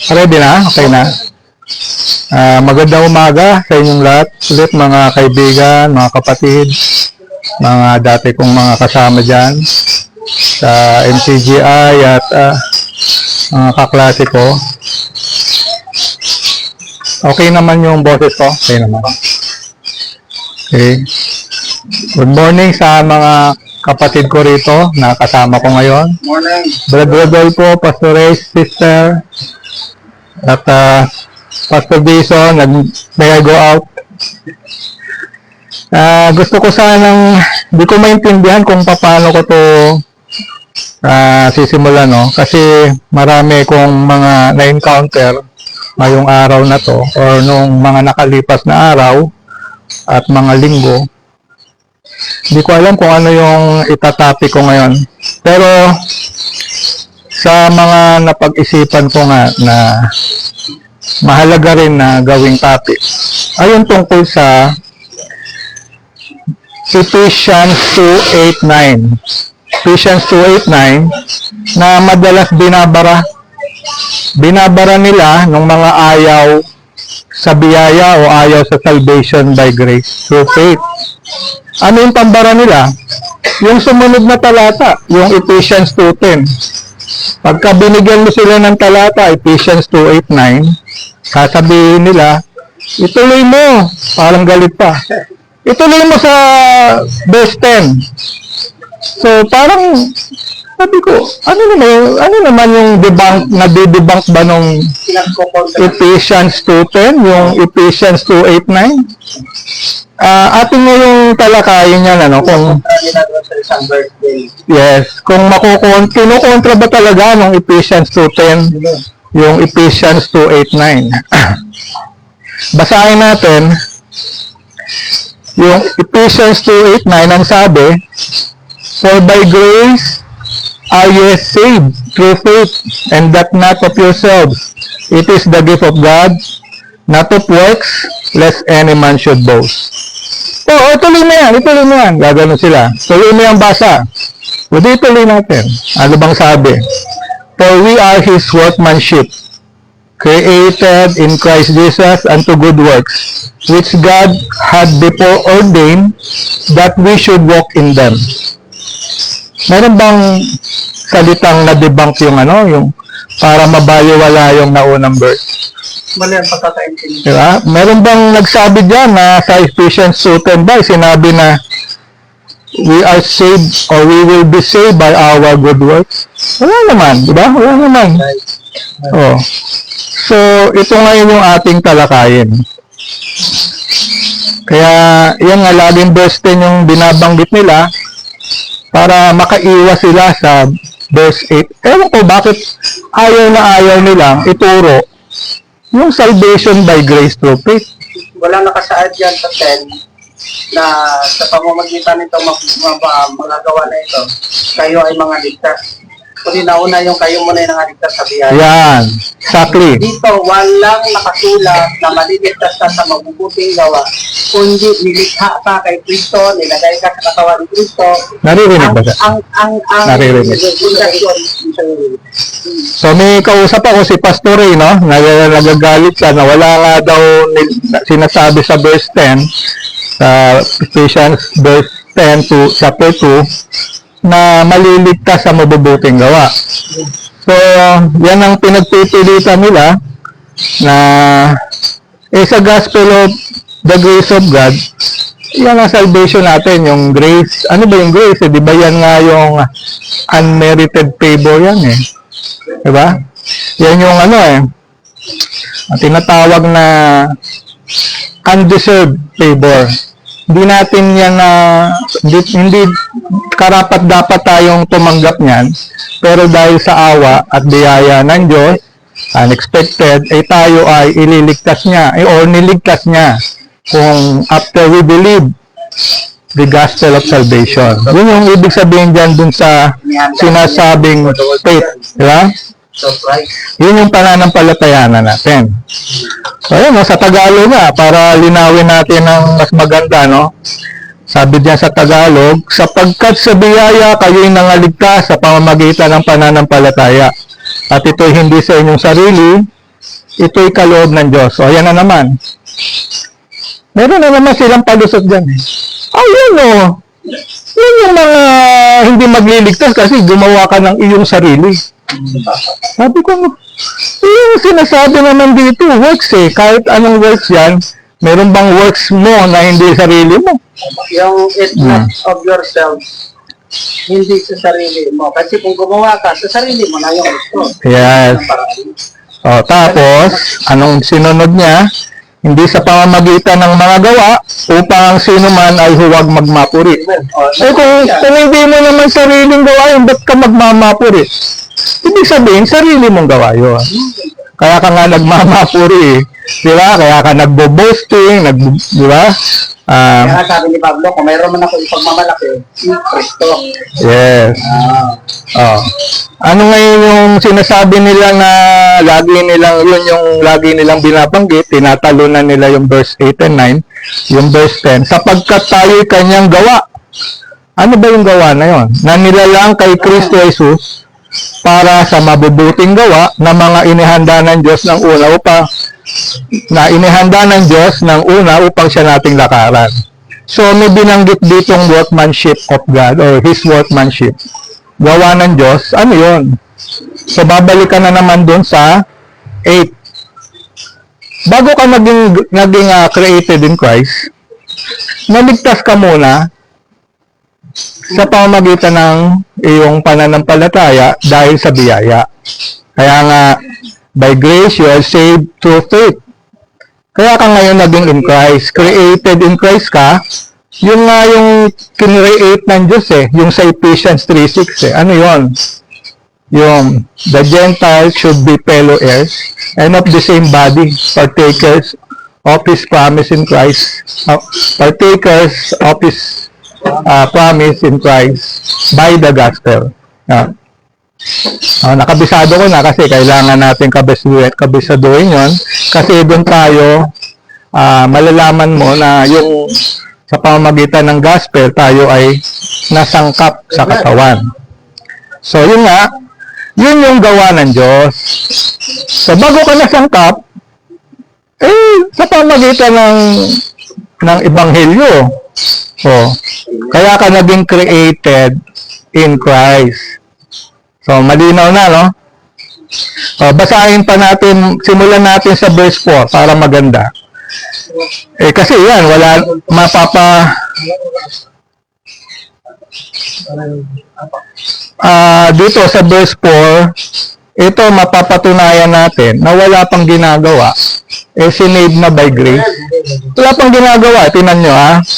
Ready na? Okay na? Magandang umaga sa inyong lahat. Ulit mga kaibigan, mga kapatid, mga dati kong mga kasama dyan sa MCGI at mga kaklase ko. Okay naman yung boses ko? Okay naman. Okay. Good morning sa mga kapatid ko rito na kasama ko ngayon. Morning. Brother po, Pastor Ray, Sister, at Pastor Jason, may I go out? Gusto ko sanang, di ko maintindihan kung paano ko to sisimulan, no? Kasi marami kong mga na-encounter ngayong araw na to or nung mga nakalipas na araw at mga linggo. Hindi ko alam kung ano yung itatopic ko ngayon. Pero sa mga napag-isipan ko nga na mahalaga rin na gawing topic, ayun tungkol sa Ephesians 2:8-9. Ephesians 2:8-9 na madalas binabara nila ng mga ayaw sa biyaya o ayaw sa salvation by grace through faith. Ano yung pambara nila? Yung sumunod na talata, yung Ephesians 2:10. Pagka binigyan mo sila ng talata, Ephesians 2:8-9, sasabihin nila, ituloy mo, parang galit pa. Ituloy mo sa verse 10. So, parang, sabi ko, ano naman yung debunk ba nung Ephesians 2:10, yung Ephesians 2:8-9? Atin mo yung talakayin yan, ano, kung, yes, kung kinukontra ba talaga nung Ephesians 2:10, yung Ephesians 2:8-9. Basahin natin, yung Ephesians 2:8-9, ang sabi, for by grace are ye saved through faith, and that not of yourselves. It is the gift of God, not of works, lest any man should boast. Tuloy mo yan. Gagano sila. Tuloy mo yung basa. Pwede tuloy natin. Ano bang sabi? For we are His workmanship, created in Christ Jesus unto good works, which God had before ordained that we should walk in them. Meron bang salitang na-debunk yung para mabaliwala yung naunang verse? Mali ang pagkakaintindi. Diba? Meron bang nagsabi dyan na sa Ephesians 2:10 ba, sinabi na we are saved or we will be saved by our good works? Wala naman, diba? Wala naman. Oh. So, ito ngayon yung ating talakayin. Kaya, yan nga, laging verse 10 yung binabanggit nila para makaiwas sila sa verse 8. Ewan ko bakit ayaw nilang ituro yung salvation by grace through faith. Walang nakasaad yan sa 10 na sa pamamagitan nito magagawa na ito, kayo ay mga ligtas. Kundi nauna yung kayo muna yung nangaligtas sa biyaya. Yan, exactly. Dito, walang nakasulat na maliligtas ka sa mabubuting gawa, kundi nilikha ka kay Kristo, nilagay ka sa katawan ni Kristo. Naririnig ba siya? Naririnig. So may kausap ako si Pastor Ray, no? Nagagalit siya na wala nga daw sinasabi sa verse 10, sa Ephesians verse 10 to chapter 2, na maliligtas sa mabubuting gawa. So, yan ang pinagpipilitan nila na sa gospel of the grace of God, yan ang salvation natin, yung grace. Ano ba yung grace? Di ba yan nga yung unmerited favor yan eh. Di ba? Yan yung tinatawag na undeserved favor. Hindi natin yan hindi karapat dapat tayong tumanggap niyan, pero dahil sa awa at biyaya ng Diyos, unexpected, tayo ay ililigtas niya, or niligtas niya kung after we believe the gospel of salvation. Yun yung ibig sabihin dyan dun sa sinasabing faith. Diba? Yun yung pananampalatayanan natin. So, ayun, sa Tagalog nga, para linawin natin ng mas maganda, no? Sabi diyan sa Tagalog, sapagkat sa biyaya kayo'y nangaligtas sa pamamagitan ng pananampalataya. At ito'y hindi sa inyong sarili, ito'y kaloob ng Diyos. O, ayan na naman. Meron na naman silang palusot dyan. Ayun o. Yun yung mga hindi magliligtas kasi gumawa ka ng iyong sarili. Sabi ko, yung sinasabi naman dito, works eh. Kahit anong works yan, meron bang works mo na hindi sarili mo? Yung it's not of yourself, hindi sa sarili mo. Kasi kung gumawa ka, sa sarili mo na yung gusto. Yes. O, tapos, anong sinunod niya? Hindi sa pamamagitan ng mga gawa upang ang sino man ay huwag magmapuri. Eh kung hindi mo naman sariling gawa yun, ba't ka magmamapuri? Ibig sabihin, sarili mong gawa yun. Kaya ka nga nagmamapuri eh. Di ba? Kaya ka nagbo-boasting, di ba? Kaya sabi ni Pablo, kung mayroon man ako ipagmamalaki, si Kristo. Yes. Oh. Ano ngayon yung sinasabi nila na lagi nilang binabanggit, tinatalunan nila yung verse 8 and 9, yung verse 10, sapagkat tayo'y kanyang gawa. Ano ba yung gawa na yon? Na nilalang kay Kristo Jesus para sa mabubuting gawa na mga inihanda ng Diyos ng una upang siya nating lakaran. So, may binanggit ditong workmanship of God or His workmanship. Gawa ng Diyos, ano yun? So, babalikan na naman dun sa 8. Bago ka naging created in Christ, naligtas ka muna sa pamamagitan ng iyong pananampalataya dahil sa biyaya. Kaya nga, by grace, you are saved through faith. Kaya ka ngayon naging in Christ. Created in Christ ka. Yung nga yung kinreate ng Diyos eh. Yung sa Ephesians 3:6 eh. Ano yon? Yung the Gentiles should be fellow heirs and of the same body, partakers of His promise in Christ. Partakers of His promise in Christ by the gospel. Nakabisado ko na kasi kailangan natin kabisaduhin yon kasi doon tayo malalaman mo na yung sa pamamagitan ng gospel tayo ay nasangkap sa katawan. So yun nga, yun yung gawa ng Diyos. So bago ka nasangkap, sa pamamagitan ng ebanghelyo, kaya ka naging created in Christ. So, malinaw na, no? Basahin pa natin, simulan natin sa verse 4 para maganda. Kasi yan, dito sa verse 4, ito mapapatunayan natin na wala pang ginagawa. Sinave na by grace. Wala pang ginagawa. Tingnan nyo,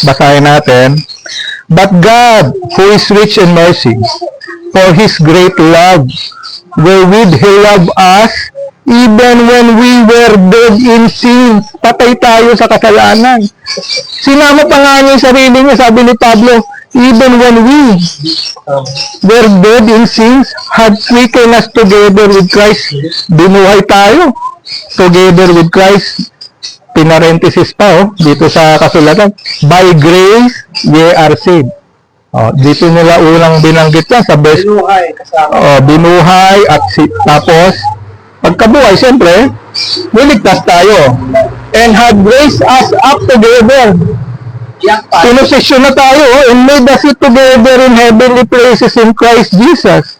basahin natin. But God, who is rich in mercy, for His great love, wherewith He loved us, even when we were dead in sins. Patay tayo sa kasalanan. Sinama pa nga niya yung sarili niya, sabi ni Pablo, even when we were dead in sins, had quickened us together with Christ. Binuhay tayo together with Christ. Pinarenthesis pa, dito sa kasulatan, by grace ye are saved. Dito nila unang binanggit yan sa verse. Binuhay at tapos pagkabuhay, siyempre niligtas tayo and had raised us up together. Pinosisyon na tayo and made us sit together in heavenly places in Christ Jesus.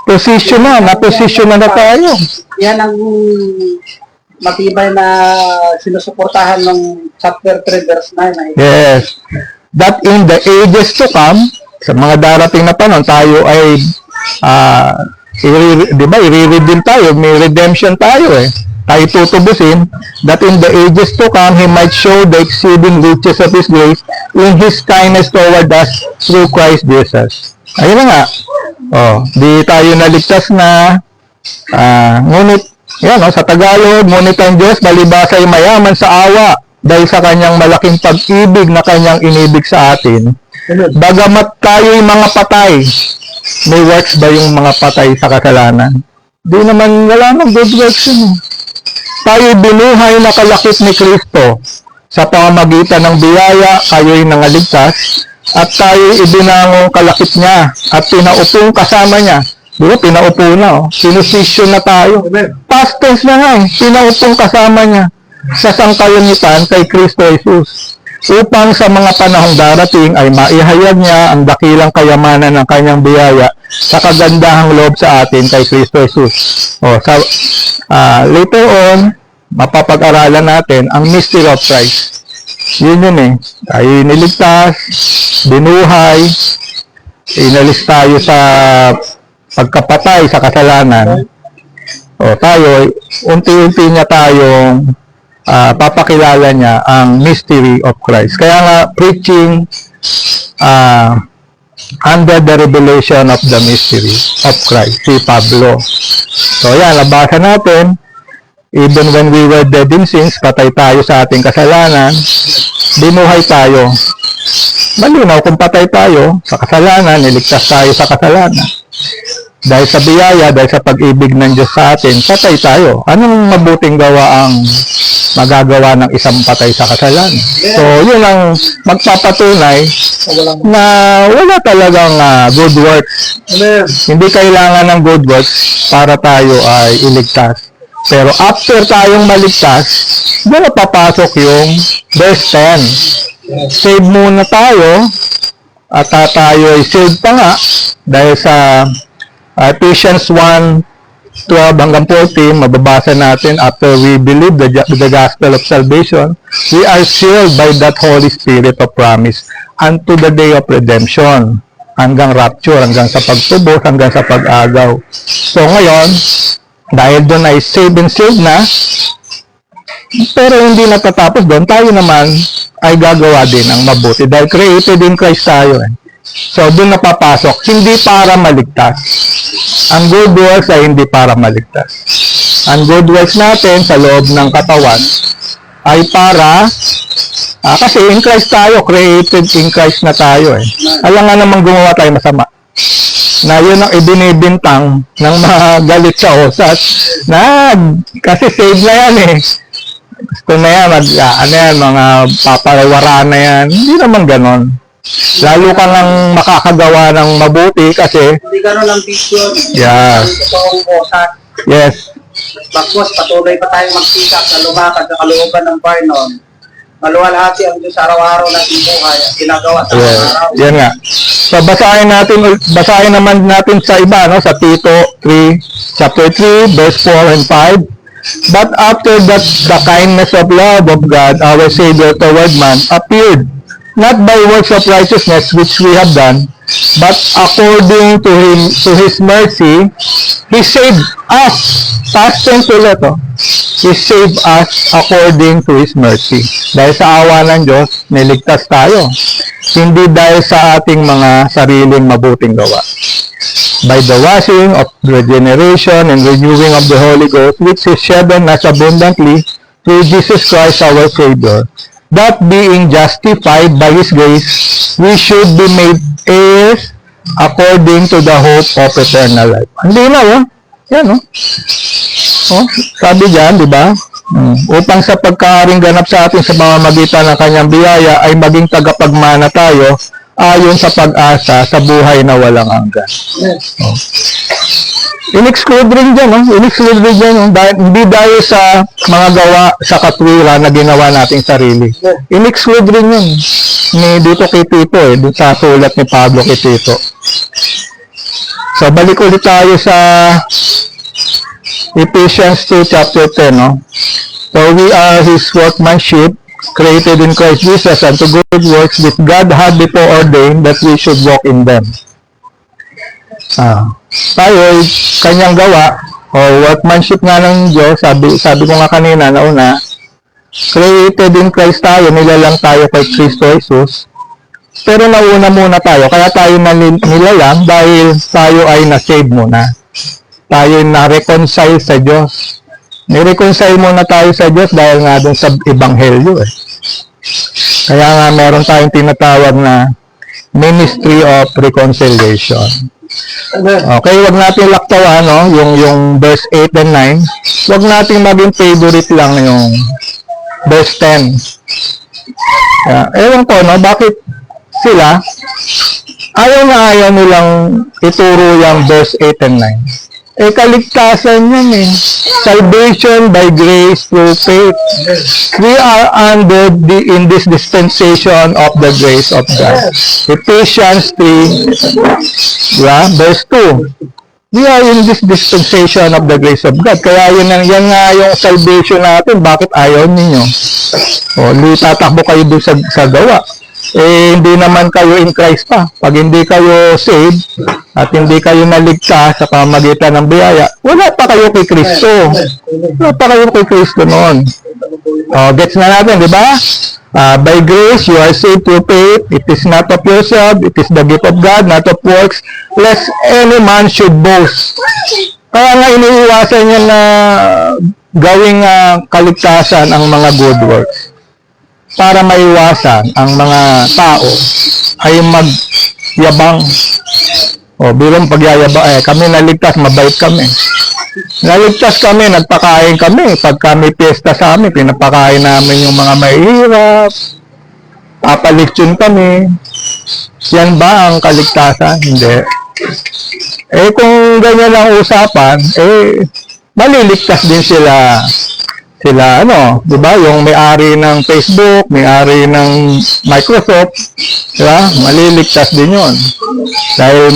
Position na tayo. Yan ang matibay na sinusuportahan ng chapter 3 verse 9. Yes. That in the ages to come, sa mga darating na panahon, tayo ay i-redeem tayo, may redemption tayo tayo tutubusin, that in the ages to come, He might show the exceeding riches of His grace in His kindness toward us through Christ Jesus. Ayun na nga. Di tayo naligtas na, ngunit, sa Tagalog, ngunit ang Diyos, balibasa ay mayaman sa awa, dahil sa kanyang malaking pag-ibig na kanyang inibig sa atin. Bagamat tayo'y mga patay, may works ba yung mga patay sa kasalanan? Di naman, wala nang good works yun. Tayo'y binuhay na kalakip ni Kristo. Sa pamamagitan ng biyaya, kayo'y nangaligtas at tayo'y ibinangong kalakip niya at pinaupong kasama niya. Di ba? Pinaupo na. Sinusisyon na tayo. Past tense na nga eh. Pinaupong kasama niya sa sangkayunitan kay Kristo Jesus upang sa mga panahong darating ay maihayag niya ang dakilang kayamanan ng kanyang biyaya sa kagandahang loob sa atin kay Kristo Jesus. Later on, mapapag-aralan natin ang mystery of Christ. Yun eh. Tayo niligtas, binuhay, inalis tayo sa pagkapatay sa kasalanan. Tayo, unti-unti niya tayong papakilala niya ang mystery of Christ. Kaya nga, preaching under the revelation of the mystery of Christ, si Pablo. So yan, nabasa natin, even when we were dead in sins, patay tayo sa ating kasalanan, binuhay tayo. Malinaw kung patay tayo sa kasalanan, niligtas tayo sa kasalanan. Dahil sa biyaya, dahil sa pag-ibig ng Diyos sa atin, patay tayo. Anong mabuting gawa ang magagawa ng isang patay sa kasalanan? So, yun ang magpapatunay na wala talagang good works. Hindi kailangan ng good works para tayo ay iligtas. Pero after tayong maligtas, doon na papasok yung verse 10. Save muna tayo at tayo ay saved pa nga dahil sa Ephesians 1:12 hanggang 14, mababasa natin, after we believe the gospel of salvation, we are sealed by that Holy Spirit of promise unto the day of redemption, hanggang rapture, hanggang sa pagtubos, hanggang sa pag-agaw. So ngayon, dahil doon ay saved and sealed na, pero hindi natatapos doon, tayo naman ay gagawa din ang mabuti dahil created in Christ tayo eh. So, doon napapasok, hindi para maligtas. Ang good works ay hindi para maligtas. Ang good works natin sa loob ng katawan ay para, kasi in Christ tayo, created in Christ na tayo eh. Alam nga namang gumawa tayo masama. Na yun ang ibinibintang ng mga galit sa osat. Kasi save na yan eh. Gusto na yan, mga papalawaran na yan. Hindi naman ganon. Lalo ka nang makakagawa ng mabuti kasi Hindi gano'n ang vision. Yes. Totoong bosat. yes, Bagwas, patuloy pa tayong magsikap na lumakad sa kalooban ng Barnon. Maluwalhati ang Diyos araw-araw natin buhay at ginagawa sa araw. yan nga. So basahin naman natin sa iba, no, sa Tito 3, chapter 3, verse 4 and 5. But after that the kindness of love of God, our Savior toward man, appeared, not by works of righteousness which we have done, but according to His mercy, He saved us. Past tense ulit, He saved us according to His mercy. Dahil sa awa ng Diyos, niligtas tayo. Hindi dahil sa ating mga sariling mabuting gawa. By the washing of regeneration and renewing of the Holy Ghost, which is shed on us abundantly through Jesus Christ our Savior, that being justified by His grace, we should be made heirs according to the hope of eternal life. Hindi na, yan, sabi dyan, di ba? Upang sa pagkaaring ganap sa atin sa pamamagitan ng kanyang biyaya ay maging tagapagmana tayo ayon sa pag-asa sa buhay na walang hanggan. In-exclude rin dyan, in-exclude rin dyan, hindi dahil sa mga gawa sa katwiran na ginawa nating sarili. In-exclude rin yun ni dito kay Tito, dito sa sulat ni Pablo kay Tito. So, balik ulit tayo sa Ephesians 2, chapter 10, For we are His workmanship, created in Christ Jesus unto good works which God had before ordained that we should walk in them. Tayo ay kanyang gawa o workmanship nga ng Diyos, sabi ko nga kanina nauna, created in Christ tayo, nilalang tayo kay Kristo Jesus, pero nauna muna tayo, kaya tayo nilalang dahil tayo ay na-save muna, tayo ay na-reconcile sa Diyos. Ni-reconcile muna tayo sa Diyos dahil nga dun sa Ebanghelyo Kaya nga meron tayong tinatawag na Ministry of Reconciliation. Okay, wag natin laktawan, yung verse 8 and 9. Wag natin maging favorite lang yung verse 10. Ewan ko, no, bakit sila ayaw nilang ituro yung verse 8 and 9. Kaligtasan yan eh. Salvation by grace through faith. We are under in this dispensation of the grace of God. Ephesians 3, diba? Verse 2. We are in this dispensation of the grace of God. Kaya yan nga yung salvation natin. Bakit ayaw ninyo? Tatakbo kayo doon sa gawa. Hindi naman kayo in Christ pa. Pag hindi kayo saved at hindi kayo naligtas sa pamamagitan ng biyaya, wala pa kayo kay Kristo. Wala pa kayo kay Kristo noon. Gets na natin, di ba? By grace, you are saved through faith. It is not of yourself. It is the gift of God, not of works, lest any man should boast. Kaya nga iniiwasan niya na gawing kaligtasan ang mga good works. Para maiwasan ang mga tao ay magyabang. Bilang pagyayabang, kami naligtas, mabait kami. Naligtas kami, nagpakain kami. Pag kami piyesta sa amin, pinapakain namin yung mga mahihirap. Papaliksyon kami. Yan ba ang kaligtasan? Hindi. Kung ganyan ang usapan, maliligtas din sila, di ba? Yung may-ari ng Facebook, may-ari ng Microsoft, di ba? Maliligtas din yun. Dahil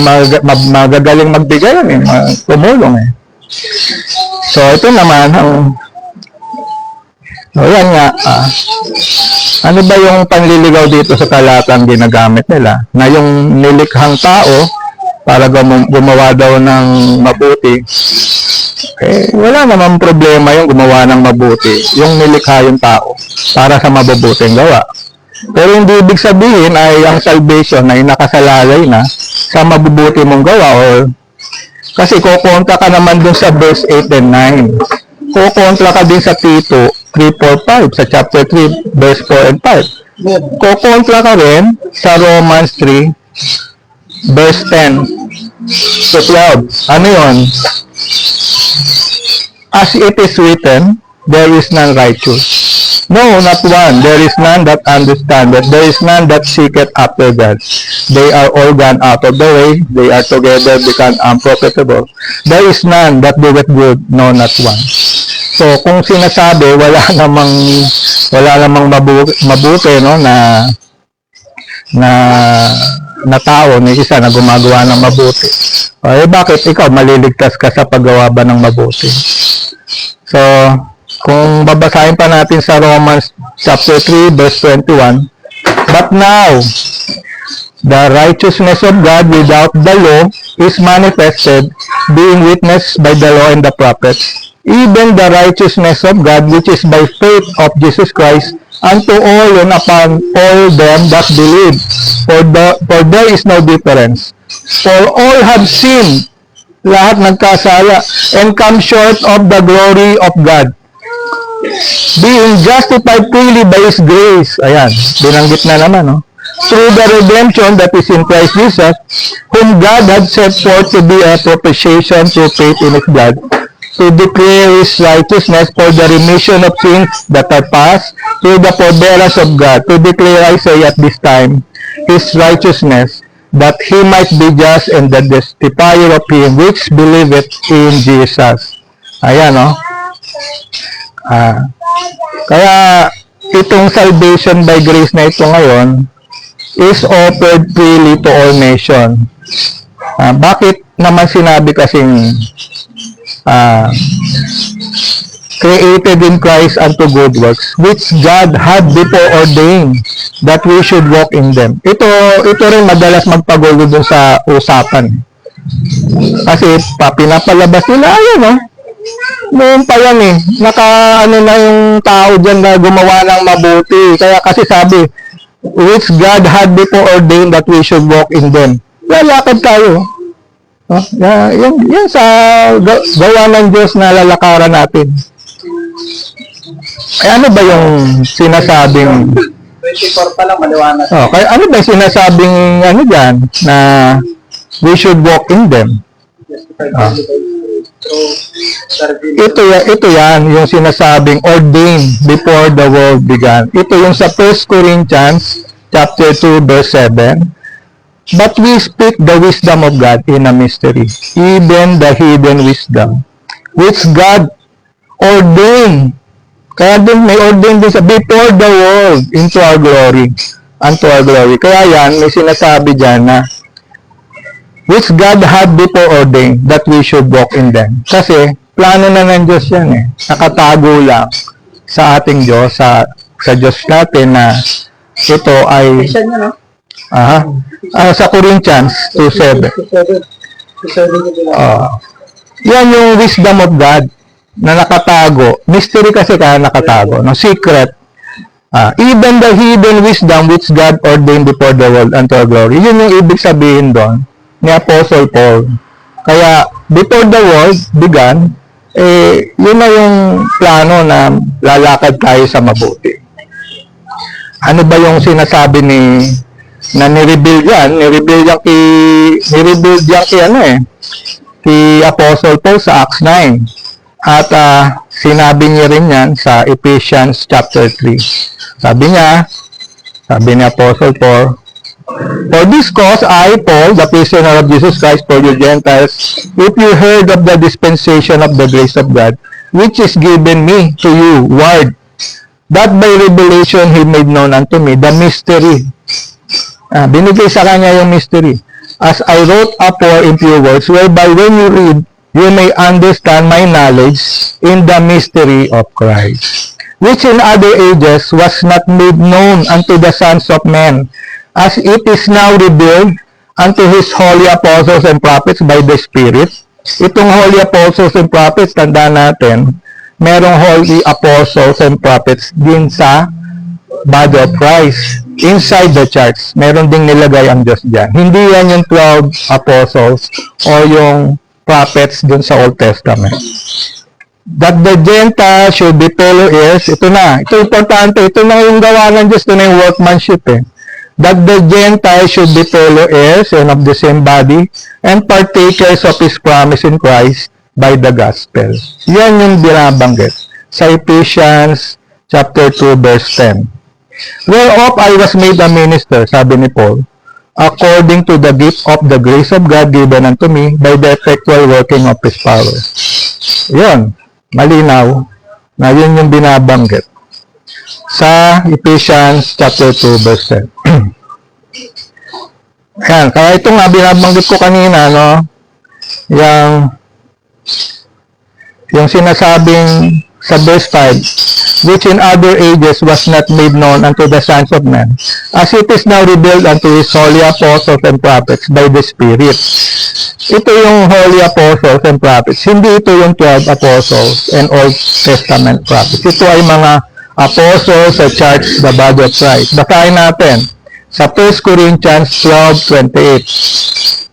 magagaling magbigay yan tumulong So, ito naman, yan nga, ano ba yung panliligaw dito sa talatang ginagamit nila? Na yung nilikhang tao, para gumawa daw ng mabuti, wala naman problema yung gumawa ng mabuti, yung nilikha yung tao, para sa mabubuting gawa. Pero hindi ibig sabihin ay ang salvation ay nakasalalay na sa mabubuti mong gawa kasi kukontra ka naman dun sa verse 8 and 9. Kukontra ka din sa Tito 3, 4, 5, sa chapter 3, verse 4 and 5. Kukontra ka rin sa Romans 3, verse 10 to 12. Ano yun? As it is written, there is none righteous. No, not one. There is none that understandeth. There is none that seeketh after God. They are all gone out of the way. They are together become unprofitable. There is none that doeth good, no, not one. So, kung sinasabi, wala namang mabuti, no, na tao, may isa na gumagawa ng mabuti. Bakit ikaw maliligtas ka sa paggawa ba ng mabuti? So, kung babasahin pa natin sa Romans chapter 3 verse 21, but now the righteousness of God without the law is manifested, being witnessed by the law and the prophets, even the righteousness of God which is by faith of Jesus Christ unto all and upon all them that believe, for there is no difference. For all have sinned, lahat nagkasala, and come short of the glory of God, being justified freely by His grace. Ayan, binanggit na naman, no? Through the redemption that is in Christ Jesus, whom God had set forth to be a propitiation through faith in His blood, to declare His righteousness for the remission of sins that are past, through the forbearance of God, to declare, I say at this time, His righteousness, that He might be just and the justifier of him which believeth in Jesus. Ayan, no? Kaya itong salvation by grace na ito ngayon is offered freely to all nations. Bakit naman sinabi kasing created in Christ unto good works, which God had before ordained that we should walk in them? Ito rin madalas magpagulo dun sa usapan. Kasi pinapalabas nila, ayun, no? Noon pa yan na yung tao dyan na gumawa ng mabuti. Kaya kasi sabi, which God had before ordained that we should walk in them. Lalakad tayo. Yan sa gawa ng Diyos na lalakaran natin. Ano ba yung sinasabing 24 pa lang, maliwanag. kaya ano ba yung sinasabing dyan na we should walk in them? through the revelation. Ito yan, yung sinasabing ordained before the world began. Ito yung sa 1 Corinthians chapter 2 verse 7. But we speak the wisdom of God in a mystery, even the hidden wisdom, which God ordained. Kaya din may ordained din sa before the world into our glory, unto our glory. Kaya yan, may sinasabi dyan na which God had before ordained that we should walk in them. Kasi plano na ng Diyos yan eh. Nakatago lang sa ating Diyos, sa Diyos natin na ito ay Isa niya, no? sa Corinthians 2:7. Yan yung wisdom of God na nakatago. Mystery kasi kaya nakatago. No? Secret. Even the hidden wisdom which God ordained before the world unto our glory. Yun yung ibig sabihin doon ni Apostle Paul. Kaya before the world began, yun na yung plano na lalakad tayo sa mabuti. Ano ba yung sinasabi na ni-reveal yan? Ni-reveal yan kay Apostle Paul sa Acts 9. At sinabi niya rin yan sa Ephesians chapter 3. Sabi ni Apostle Paul, for this cause I, Paul, the prisoner of Jesus Christ for you Gentiles, if you heard of the dispensation of the grace of God, which is given me to you, word, that by revelation He made known unto me the mystery. Binigay sa kanya yung mystery. As I wrote afore in few words, whereby when you read, you may understand my knowledge in the mystery of Christ, which in other ages was not made known unto the sons of men, as it is now revealed unto His holy apostles and prophets by the Spirit. Itong holy apostles and prophets, tanda natin, merong holy apostles and prophets din sa body of Christ. Inside the church, meron ding nilagay ang Diyos dyan. Hindi yan yung 12 apostles o yung prophets dun sa Old Testament. That the Gentiles should be fellow heirs, ito na, ito importante, ito na yung gawa ng Diyos, ito na yung workmanship That the Gentiles should be fellow heirs and of the same body and partakers of His promise in Christ by the gospel. Yan yung binabanggit sa Ephesians chapter 2 verse 10. Whereof I was made a minister, sabi ni Paul, according to the gift of the grace of God given unto me by the effectual working of His power. Yun, malinaw na yun yung binabanggit sa Ephesians chapter 2 verse 10. Ayan, kaya ito nga binabanggit ko kanina, no? Yung sinasabing sa verse 5, which in other ages was not made known unto the sons of men, as it is now revealed unto His holy apostles and prophets by the Spirit. Ito yung holy apostles and prophets. Hindi ito yung 12 apostles and Old Testament prophets. Ito ay mga apostles sa church, the body of Christ. Basahin natin sa 1 Corinthians 12:28.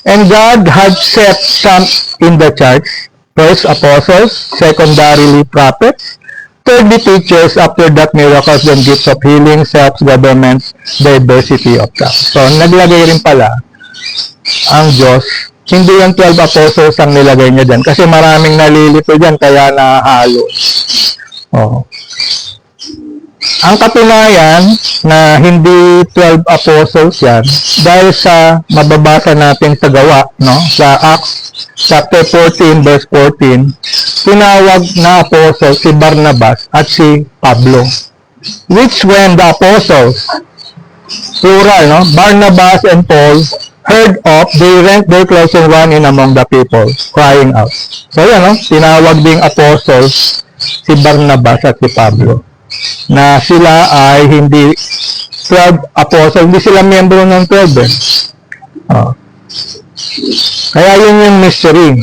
And God had set some in the church, first apostles, secondarily prophets, thirdly teachers, after that miracles and gifts of healing, self-governments, diversity of tongues. So, naglagay rin pala ang Diyos. Hindi yung 12 apostles ang nilagay niya dyan kasi maraming nalilito dyan kaya nahalo. Ang katunayan na hindi 12 apostles yan dahil sa mababasa natin sa gawa, no? Sa Acts chapter 14 verse 14, tinawag na apostle si Barnabas at si Pablo. Which when the apostles, plural, no? Barnabas and Paul heard of, they rent their clothes and ran in among the people, crying out. So yan, no? Tinawag ding apostles si Barnabas at si Pablo na sila ay hindi 12 apostles, hindi sila miyembro ng 12 Kaya yun yung mystery.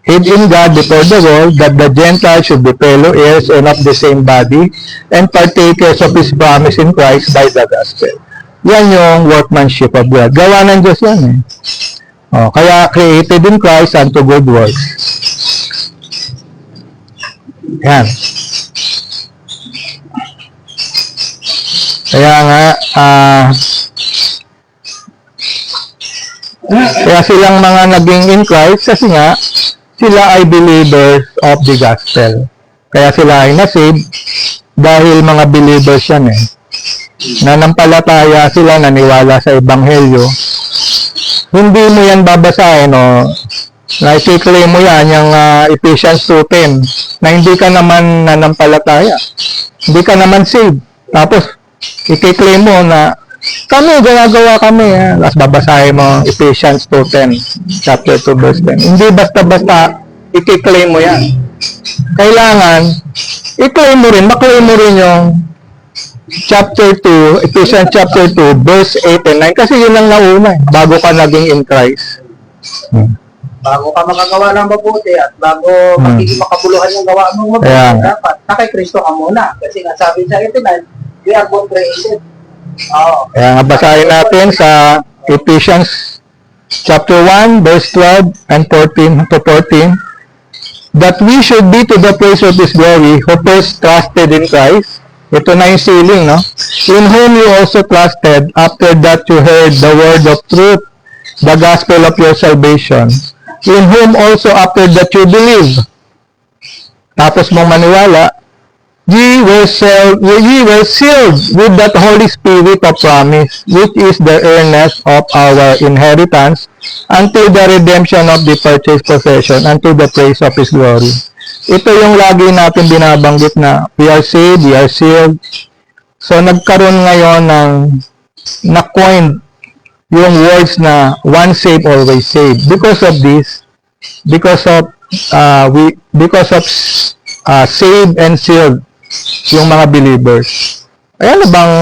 Hid in God before the world that the Gentiles should be fellow heirs and of the same body and partakers of His promise in Christ by the gospel. Yan yung workmanship of God. Gawa ng Diyos yan kaya created in Christ unto good works. Yan. Kaya nga, kaya silang mga naging in Christ kasi nga, sila ay believers of the gospel. Kaya sila ay nasave dahil mga believers yan eh. Nanampalataya sila, naniwala sa ebanghelyo. Hindi mo yan babasahin o na-claim mo yan, yung Ephesians 2:10, na hindi ka naman nanampalataya. Hindi ka naman saved. Tapos, i-claim mo na kami, ginagawa kami. Tapos babasahin mo Ephesians 2:10, chapter 2, verse 10. Hindi basta-basta i-claim mo yan. Kailangan, i-claim mo rin, maklaim mo rin yung chapter 2, Ephesians chapter 2, verse 8 and 9. Kasi yun ang nauna, bago ka naging in Christ. Bago ka makagawa ng mabuti at bago magiging makabuluhan yung gawa mong mabuti, dapat nakay Kristo ka muna. Kasi nga sabi sa 89, we are both created. Kaya nga basahin natin sa Ephesians chapter 1, verse 12 and 14 to 14, that we should be to the praise of His glory, who first trusted in Christ. Ito na yung sealing, no? In whom you also trusted, after that you heard the word of truth, the gospel of your salvation, in whom also after that you believe. Tapos mong maniwala, ye were sealed with that Holy Spirit of promise, which is the earnest of our inheritance, until the redemption of the purchased possession, unto the praise of His glory. Ito yung lagi natin binabanggit na we are saved, we are sealed. So nagkaroon ngayon ng na-coined yung words na once saved, always saved. Because of this, because of saved and sealed yung mga believers. Ayan na bang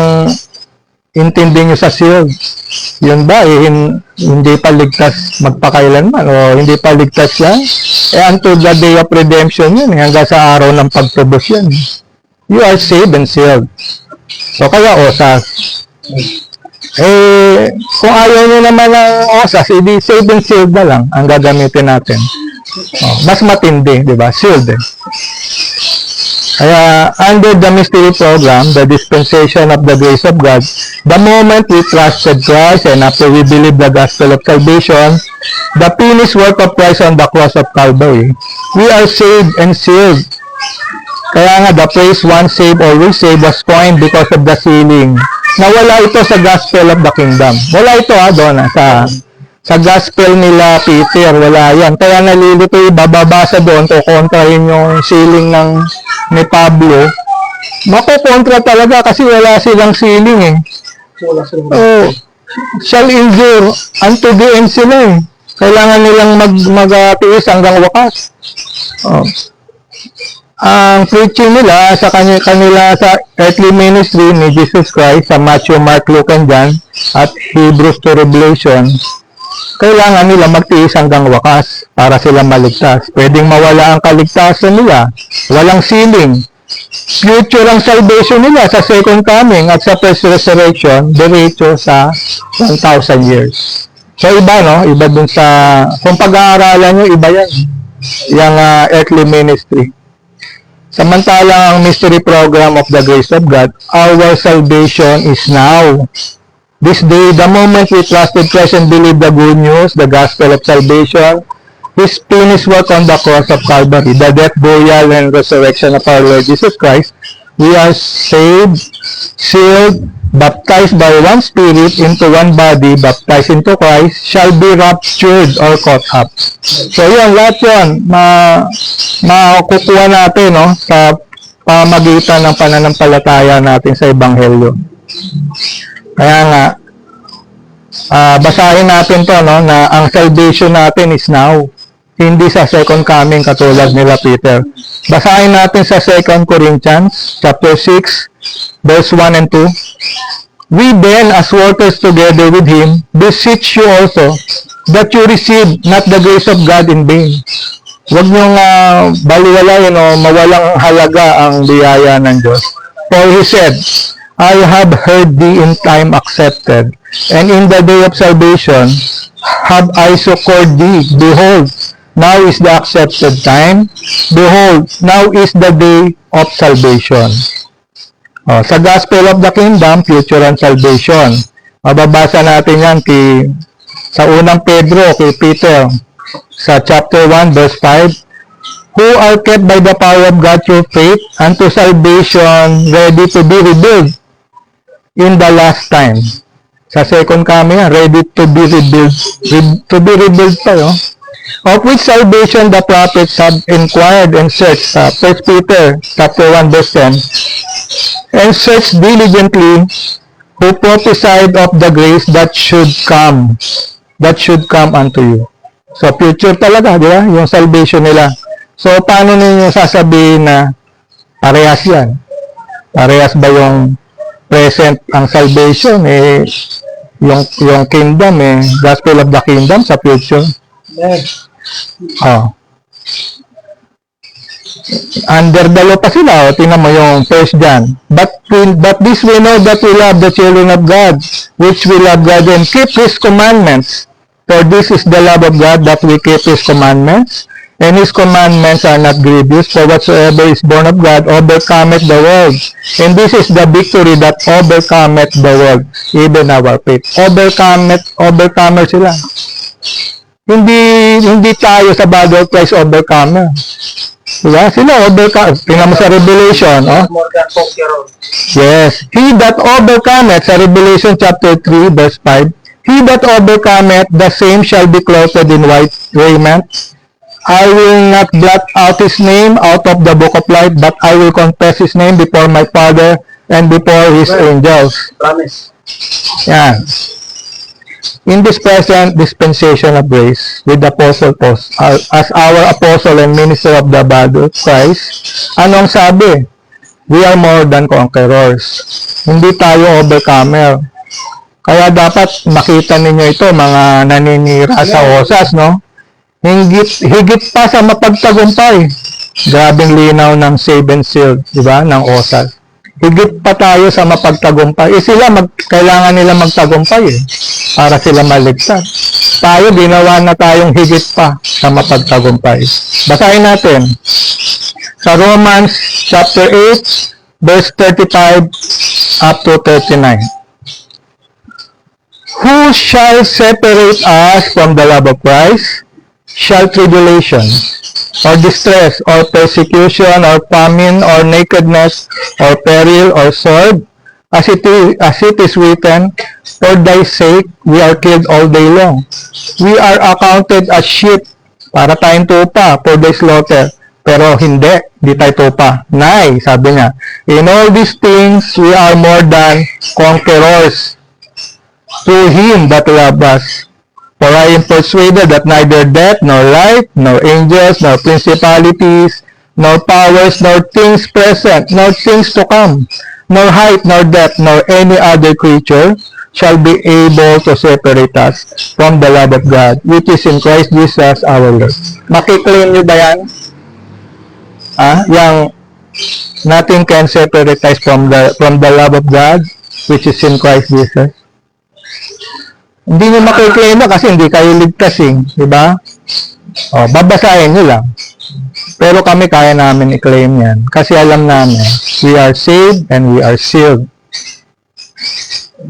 intindi nyo sa sealed? Yun ba, hindi pa ligtas magpakailanman o hindi pa ligtas yan? Until the day of redemption yun, hanggang sa araw ng pagtubos yan. You are saved and sealed. So kaya osas. Kung ayaw nyo naman ng osas, hindi saved and sealed na lang ang gagamitin natin. Mas matindi, di ba? Sealed eh. Kaya, under the mystery program, the dispensation of the grace of God, the moment we trusted Christ and after we believe the gospel of salvation, the finished work of Christ on the cross of Calvary, we are saved and sealed. Kaya nga, the phrase once saved, always saved was coined because of the sealing. Nawala ito sa gospel of the kingdom. Wala ito doon sa gospel nila Peter, wala yan. Kaya nalilito bababasa doon, kukontrahin yung sealing ni Pablo. Makukontra talaga kasi wala silang sealing eh. Shall endure unto the end sila eh. Kailangan nilang mag-tiis hanggang wakas. Ang preaching nila sa kanila sa earthly ministry ni Jesus Christ sa Matthew, Mark, Luke, and John at Hebrews to Revelation, kailangan nila magtiis hanggang wakas para sila maligtas. Pwedeng mawala ang kaligtasan nila, walang sealing. Future ang salvation nila sa second coming at sa first resurrection, diretso sa 1,000 years. So iba, no? Iba dun sa, kung pag-aaralan nyo, iba yan. Yung earthly ministry. Samantalang ang mystery program of the grace of God, our salvation is now. This day, the moment we trusted Christ and believed the good news, the gospel of salvation, His finished work on the cross of Calvary, the death, burial, and resurrection of our Lord Jesus Christ, we are saved, sealed, baptized by one Spirit into one body, baptized into Christ, shall be raptured or caught up. So yun, lahat yun, makukuha natin no, sa pamagitan ng pananampalataya natin sa Ebanghelyo. Kaya nga, basahin natin to no, na ang salvation natin is now. Hindi sa second coming katulad nila Peter. Basahin natin sa 2 Corinthians chapter 6 verse 1 and 2. We then, as workers together with Him, beseech you also that you receive not the grace of God in vain. Huwag niyong baliwalayin o mawalang halaga ang biyaya ng Diyos. For He said, I have heard thee in time accepted, and in the day of salvation have I succored thee. Behold, now is the accepted time. Behold, now is the day of salvation. Sa Gospel of the Kingdom, future and salvation. Mababasa natin yan sa unang Pedro, kay Peter. sa chapter 1 verse 5, who are kept by the power of God through faith unto salvation, ready to be revealed in the last time. Sa second coming, ready to be revealed. To be revealed pa, no? Of which salvation the prophets have inquired and searched. 1 Peter chapter 1 verse 10. And searched diligently, who prophesied of the grace that should come unto you. So, future talaga, di ba? Yung salvation nila. So, paano ninyo sasabihin na parehas yan? Parehas ba yung present ang salvation? Yung kingdom, gospel of the kingdom sa future. Yes. Oh. Under the law pa sila, tingnan mo yung 1 John. But this we know that we love the children of God, which we love God and keep His commandments. For this is the love of God, that we keep His commandments, and His commandments are not grievous. For whatsoever is born of God overcometh the world. And this is the victory that overcometh the world, even our faith. Overcomer sila. Hindi tayo sa body of Christ overcomer. Diba? Sila overcome. Tingnan mo sa Revelation, oh. More than conqueror. Yes. He that overcometh, sa Revelation chapter 3, verse 5, he that overcometh, the same shall be clothed in white raiment. I will not blot out his name out of the book of life, but I will confess his name before my Father and before his angels. Promise. Yan. In this present dispensation of grace, with the Apostle Paul, as our apostle and minister of the body of Christ, anong sabi? We are more than conquerors. Hindi tayo overcomer. Kaya dapat makita ninyo ito, mga naninira sa osas, no? Higit pa sa mapagtagumpay. Grabing linaw ng 7 seal, di ba, ng osas. Higit pa tayo sa mapagtagumpay. Sila, kailangan nila magtagumpay para sila maligtas. Tayo, ginawa na tayong higit pa sa mapagtagumpay. Basahin natin. Sa Romans chapter 8, verse 35 up to 39. Who shall separate us from the love of Christ? Shall tribulation, or distress, or persecution, or famine, or nakedness, or peril, or sword, as it is written, for thy sake we are killed all day long. We are accounted as sheep, para tayong tupa, for thy slaughter. Pero hindi tayo tupa. Nay, sabi niya, in all these things we are more than conquerors through Him that loved us. For I am persuaded that neither death, nor life, nor angels, nor principalities, nor powers, nor things present, nor things to come, nor height, nor depth, nor any other creature shall be able to separate us from the love of God, which is in Christ Jesus our Lord. Makiklaim niyo ba yan? Yang nothing can separate us from the love of God, which is in Christ Jesus. Hindi nyo makiklaim na kasi hindi kayo ligtasin, di ba? O, babasahin nyo lang. Pero kami kaya namin i-claim yan. Kasi alam namin, we are saved and we are sealed.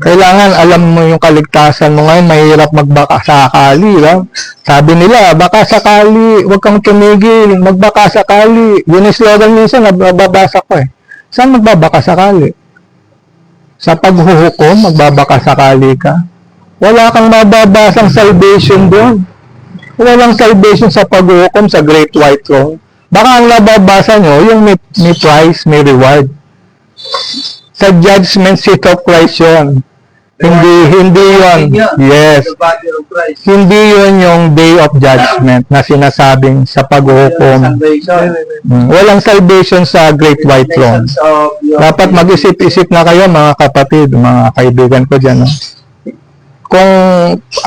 Kailangan alam mo yung kaligtasan mo ngayon, mahirap magbaka sakali, ba? Sabi nila, baka sakali, huwag kang tumigil, magbaka sakali. Yun yung slogan minsan, nababasa ko Saan magbabaka sakali? Sa paghuhukom, magbabaka sakali ka? Wala kang mababasang salvation doon. Walang salvation sa paghuhukom sa Great White Throne. Baka ang nababasa nyo, yung may prize, may reward. Sa judgment seat of Christ yun. Hindi yun. Yes. Hindi yun yung day of judgment na sinasabing sa paghuhukom. Walang salvation sa Great White Throne. Dapat mag-isip-isip na kayo mga kapatid, mga kaibigan ko dyan. Kung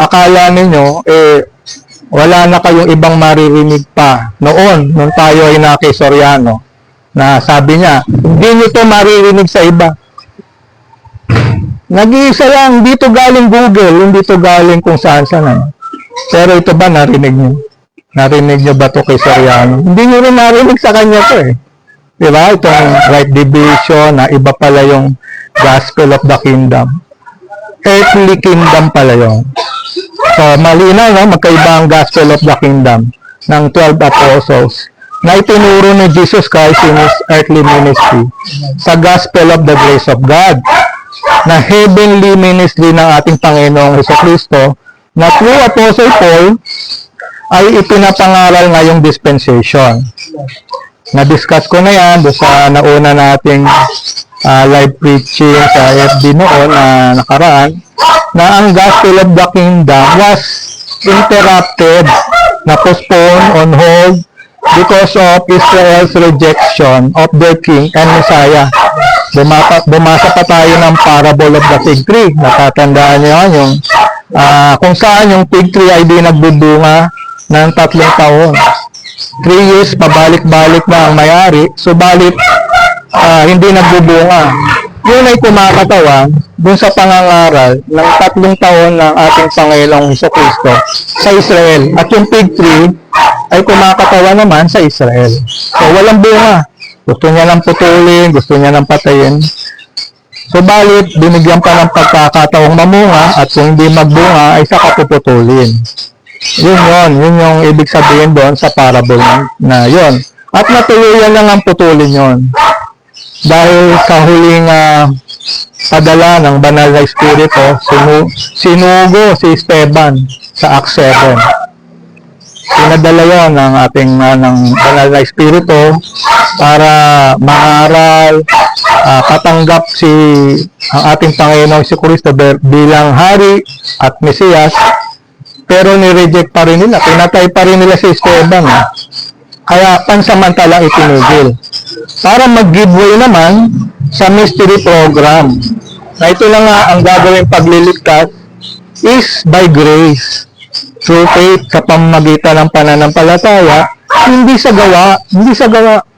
akala ninyo, wala na kayong ibang maririnig pa. Nung tayo ay nakisoryano, na sabi niya, hindi nyo to maririnig sa iba. Nag-iisa lang, hindi to galing Google, hindi to galing kung saan-saan. Pero ito ba narinig nyo? Narinig nyo ba to kay Soriano? Hindi nyo rin narinig sa kanya to Diba? Itong right division, na iba pala yung gospel of the kingdom. Earthly kingdom pala yun. So, malinaw, no? Magkaiba ang Gospel of the Kingdom ng 12 Apostles na itinuro ni Jesus Christ in His earthly ministry sa Gospel of the Grace of God na heavenly ministry ng ating Panginoong Jesucristo na through Apostle Paul ay ipinapangaral ngayong dispensation. Na-discuss ko na yan doon sa nauna nating live preaching sa FB noon na nakaraan na ang Gospel of the Kingdom was interrupted, na postponed, on hold because of Israel's rejection of their king and Messiah. Bumasa pa tayo ng parable of the fig tree. Natatandaan niyo yan, yung kung saan yung fig tree ay di nagbubunga ng 3 taon. 3 years, pabalik-balik na ang may-ari, subalit hindi nagbubunga. Yun ay kumakatawan dun sa pangangaral ng 3 taon ng ating Panginoong Jesucristo sa Israel. At yung fig tree ay kumakatawan naman sa Israel. So, walang bunga. Gusto niya lang putulin, gusto niya lang patayin. Subalit, binigyan pa ng pagkakataong mamunga at kung hindi magbunga ay saka puputulin. Yun yung ibig sabihin doon sa parable na yun. At natuluyan lang ang putulin yun. Dahil sa huling padala ng banal na espiritu, sinugo si Esteban sa Acts 7. Pinadala yun ng ating ng banal na espiritu para maaral, katanggap ang ating Panginoong Jesucristo bilang Hari at Mesiyas. Pero ni-reject pa rin nila. Pinatay pa rin nila si Esteban. Kaya pansamantalang itinugil. Para mag-giveaway naman sa mystery program. Na ito lang nga ang gagawin pagliligtas is by grace. Through faith sa pamamagitan ng pananampalataya, hindi sa gawa.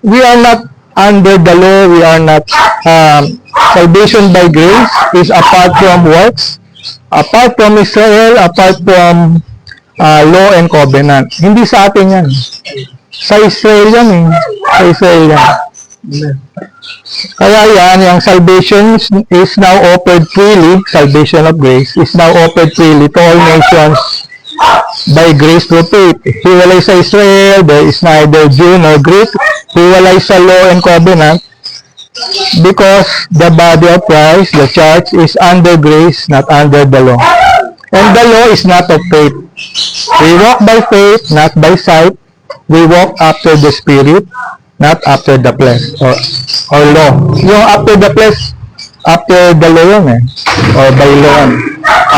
We are not under the law. We are not salvation by grace is apart from works. Apart from Israel, apart from law and covenant. Hindi sa atin yan. Sa Israel yan eh. Sa Israel yan. Kaya yan, yung salvation is now offered freely, salvation of grace, is now offered freely to all nations by grace through faith. Hiwalay sa Israel, there is neither Jew nor Greek. Hiwalay sa law and covenant. Because the body of Christ, the church, is under grace, not under the law. And the law is not of faith. We walk by faith, not by sight. We walk after the Spirit, not after the flesh or law. Yung after the flesh, after the law yun eh. Or by law.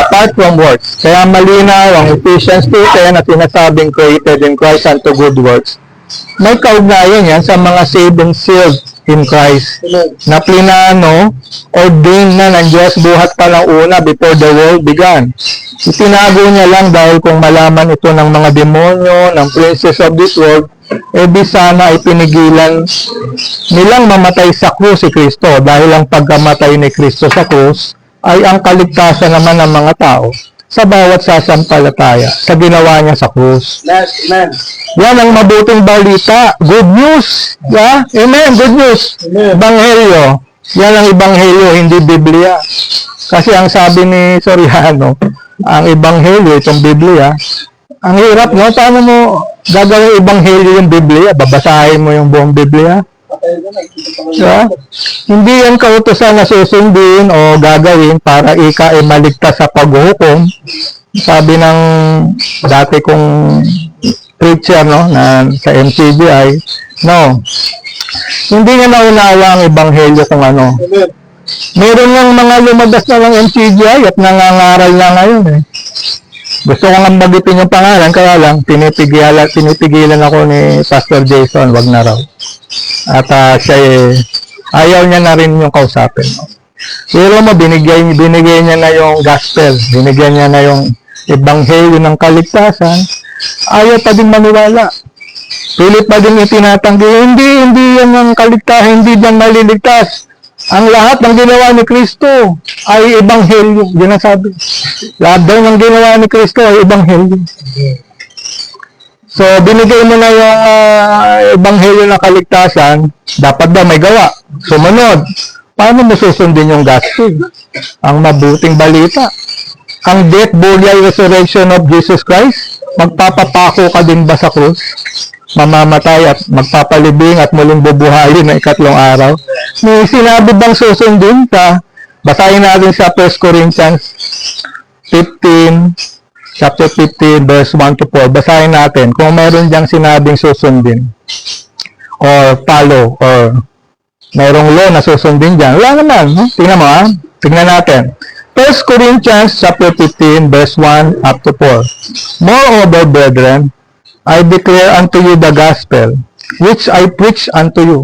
Apart from works. Kaya malinaw ang Ephesians 2:10 na sinasabing created in Christ unto good works. May kaugnayan yan sa mga saved and sealed in Christ na plinano, ordained na ng Diyos buhat pa ng una before the world began. Itinago niya lang dahil kung malaman ito ng mga demonyo, ng princes of this world, di sana ay pinigilan nilang mamatay sa krus si Kristo dahil ang pagkamatay ni Kristo sa krus ay ang kaligtasan naman ng mga tao sa bawat sasampalataya sa ginawa niya sa krus. Amen. Yan ang mabuting balita. Good news. Yeah? Amen. Good news. Ebanghelyo. Yan ang ebanghelyo, hindi Biblia. Kasi ang sabi ni Soriano, ang ebanghelyo, itong Biblia, ang hirap, no? Paano mo gagawin ebanghelyo yung Biblia? Babasahin mo yung buong Biblia? Yeah? Hindi yan kautusan na susundin o gagawin para ika ay maligtas sa paghuhukom. Sabi ng dati kong preacher, no, na sa MCBI, no, hindi nga naunawa ang ebanghelyo kung ano. Meron ng mga lumabas na ng MCBI at nangangaral na ngayon eh. Gusto ko nga magitin yung pangalan, kaya lang pinipigilan ako ni Pastor Jason, wag na raw. At siya ayaw niya na rin yung kausapin. Pero mo, binigay niya na yung gospel, binigyan niya na yung ebanghelyo ng kaligtasan, ayaw pa din maniwala. Pilit pa din itinatanggi, hindi yan ang kaligtasan, hindi yan maliligtas. Ang lahat ng ginawa ni Kristo ay ebanghelyo. Yan ang sabi. Lahat daw ng ginawa ni Kristo ay ebanghelyo. So, binigay mo na yung ebanghelyo ng kaligtasan, dapat daw may gawa. Sumunod. Paano mo susundin yung gospel? Ang mabuting balita. ang death, burial, resurrection of Jesus Christ? Magpapapako ka din ba sa krus? Mamamatay at magpapalibing at muling bubuhayin na ikatlong araw? May sinabi bang susundin ka? Basahin natin sa 1 Corinthians 15, chapter 15, verse 1 to 4. Basahin natin kung mayroon diyang sinabing susundin or follow or mayroong law na susundin dyan. Wala naman. No? Tingnan mo ha. Tingnan natin. 1 Corinthians chapter 15, verse 1 up to 4. Moreover, brethren, I declare unto you the gospel, which I preach unto you.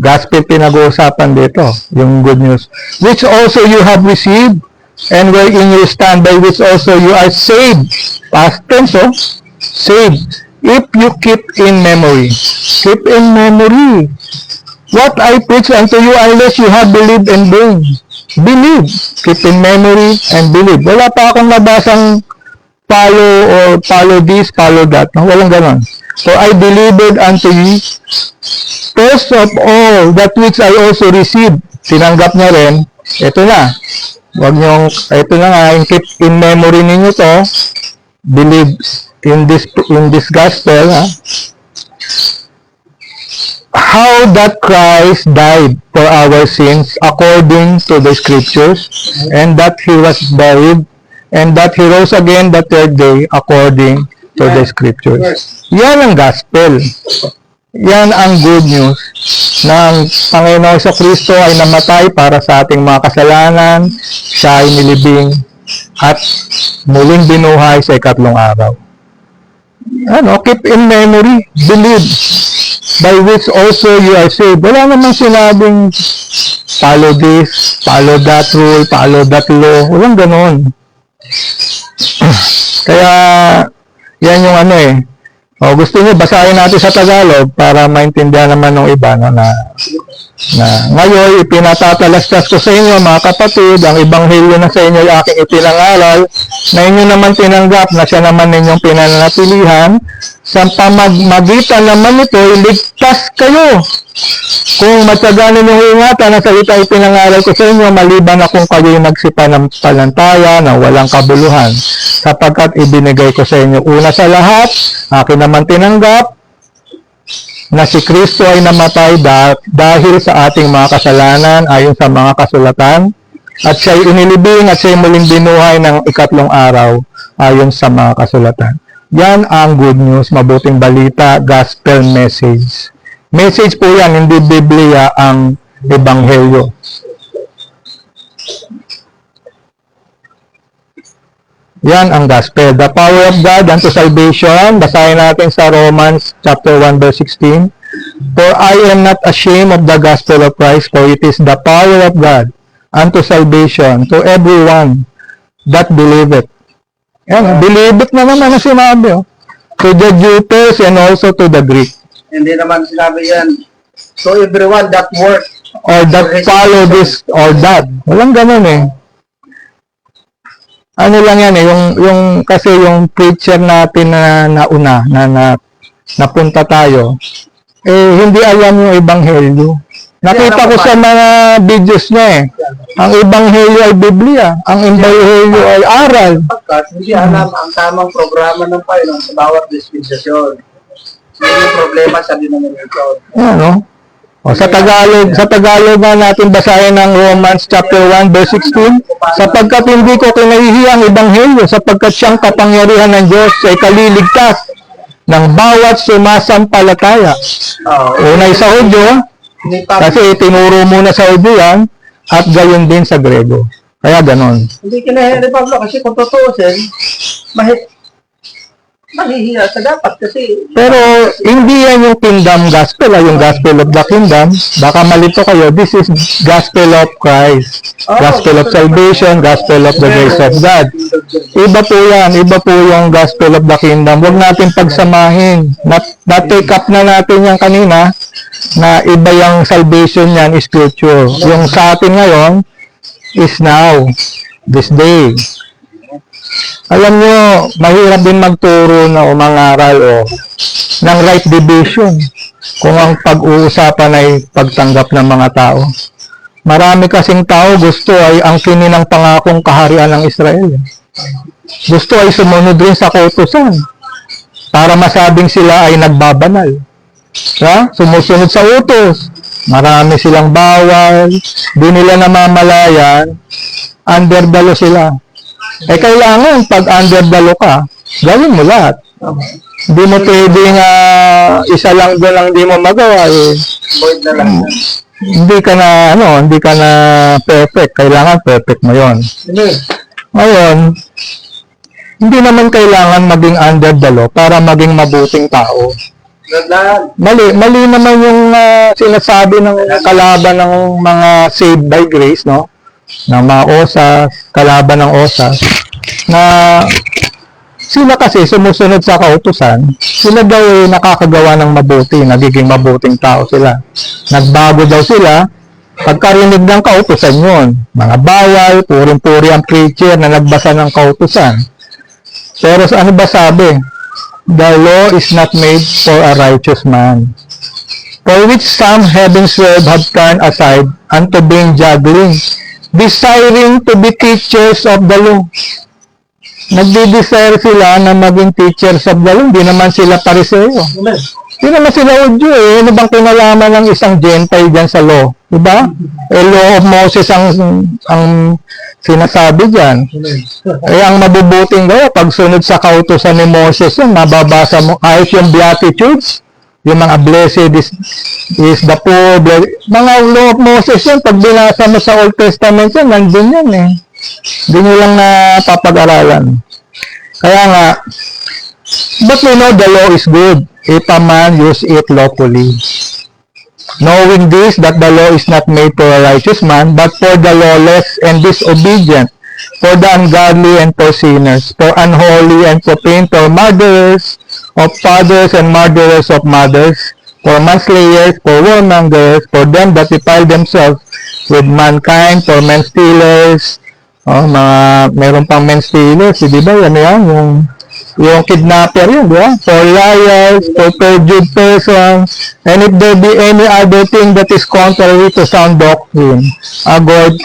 Gospel pinag-uusapan dito, yung good news. Which also you have received, and wherein you stand, by which also you are saved. Past tense, oh? Saved. If you keep in memory. Keep in memory. What I preach unto you, unless you have believed in vain. Believe. Keep in memory and believe. Wala pa akong nabasang follow or follow this, follow that. No? Walang ganon. For I delivered unto you first of all that which I also received. Tinanggap niya rin. Ito na. Wag niyong, ito na nga, keep in memory ninyo to. Believe in this gospel. Ha? How that Christ died for our sins according to the scriptures, and that he was buried, and that he rose again the third day according to the scriptures. Yan ang gospel. Yan ang good news na ang Panginoon sa Kristo ay namatay para sa ating mga kasalanan, siya ay nilibing at muling binuhay sa ikatlong araw. Ano, keep in memory, believe, by which also you are saved. Wala namang sinabing follow this, follow that rule, follow that law. Walang ganon. Kaya, yan yung ano eh. O, gusto niyo basahin natin sa Tagalog para maintindihan naman ng iba no, na ngayon ipinatatalastas ko sa inyo mga kapatid, ang ebanghelyo na sa inyo ay aking ipinangaral, na inyo naman tinanggap na siya naman ninyong pinananatilihan, sa pamamagitan naman nito iligtas kayo. Kung matyaga ninyong ingatan ang salita ipinangaral ko sa inyo, maliban na kung kayo'y nagsipanampalataya na walang kabuluhan, sapagkat ibinigay ko sa inyo una sa lahat, akin naman tinanggap, na si Kristo ay namatay dahil sa ating mga kasalanan ayon sa mga kasulatan, at siya'y inilibing at siya'y muling binuhay ng ikatlong araw ayon sa mga kasulatan. Yan ang good news, mabuting balita, gospel message. Message po yan, hindi Biblia ang ebanghelyo. Yan ang gospel. The power of God unto salvation. Basahin natin sa Romans chapter 1 verse 16. For I am not ashamed of the gospel of Christ, for it is the power of God unto salvation to everyone that believeth. Yan, believeth na naman ang sinabi. Oh. To the Jews and also to the Greek. Hindi naman sinabi yan. So everyone that work Or that follow this or that. Walang ganun eh. Ano lang yan eh, kasi yung preacher natin na nauna, na napunta tayo, eh, hindi alam yung ebanghelyo. Nakita ko sa mga videos niya eh, ang ebanghelyo ay Biblia, ang ebanghelyo ay aral. Pagkat hindi alam ang tamang programa ng Panginoon sa bawat dispensasyon. Hindi yung problema sa denomination. Ano? O, sa Tagalog na natin basahin ng Romans chapter 1 verse 16, sapagkat hindi ko kinahihiya ang ebanghelyo, sapagkat siyang kapangyarihan ng Diyos ay kaliligtas ng bawat sumasampalataya. Unay sa Hudyo, kasi tinuro muna sa Hudyo yan, at gayon din sa Grego. Kaya ganon. Hindi kinahihiya ni Pablo kasi kung tutuusin, mahihiya sa dapat kasi. Pero hindi yan yung kingdom gospel, yung gospel of the kingdom. Baka malito kayo, this is gospel of Christ. Gospel of salvation, gospel of the grace of God. Iba po yan, iba po yung gospel of the kingdom. Huwag natin pagsamahin. Na-take up na natin yan kanina, na iba yung salvation yan is scripture. Yung sa atin ngayon is now, this day. Alam nyo, mahirap din magturo na umangaral o ng right division kung ang pag-uusapan ay pagtanggap ng mga tao. Marami kasing tao gusto ay ang kininang pangakong kaharian ng Israel. Gusto ay sumunod rin sa kautusan para masabing sila ay nagbabanal. Sumusunod sa utos. Marami silang bawal, di nila namamalayan, under the law sila. Kailangan pag under the law ka, gawin mo lahat. Hindi mo pwedeng isa lang doon ang hindi mo magawa. Void na lang. Hindi ka na perfect. Kailangan perfect mo yon. Ngayon, hindi naman kailangan maging under the law para maging mabuting tao. Mali naman yung sinasabi ng kalaban ng mga saved by grace, no? Ng mga osas, kalaban ng osas, na sila kasi sumusunod sa kautusan, sila daw ay nakakagawa ng mabuti, nagiging mabuting tao sila. Nagbago daw sila, pagkarinig ng kautusan yun. Mga bawal, puring-puri ang preacher na nagbasa ng kautusan. Pero ano ba sabi? The law is not made for a righteous man, for which some having swerved have turned aside unto being juggling, desiring to be teachers of the law. Nagdi-desire sila na maging teachers of the law. Hindi naman sila pariseo. Hindi naman sila Udyo eh. Ano bang kinalaman ng isang Gentile dyan sa law? Diba? Law of Moses ang sinasabi dyan. Ang mabubuting gawa, pag sunod sa kautusan ni Moses yun, mababasa mo, kahit yung Beatitudes, yung mga blessed is the poor, mga law of Moses yun, pag binasa mo sa Old Testament yan, nandun yan eh. Hindi nyo lang napapag-aralan. Kaya nga, but we know the law is good if a man use it lawfully. Knowing this, that the law is not made for a righteous man, but for the lawless and disobedient, for the ungodly and for sinners, for unholy and profane, for murderers of fathers and murderers of mothers, for manslayers, for warmongers, for them that defile themselves with mankind, for men stealers, meron pang men stealers, di ba? Yung kidnapper yun, di ba? For liars, for perjured persons, and if there be any other thing that is contrary to sound doctrine,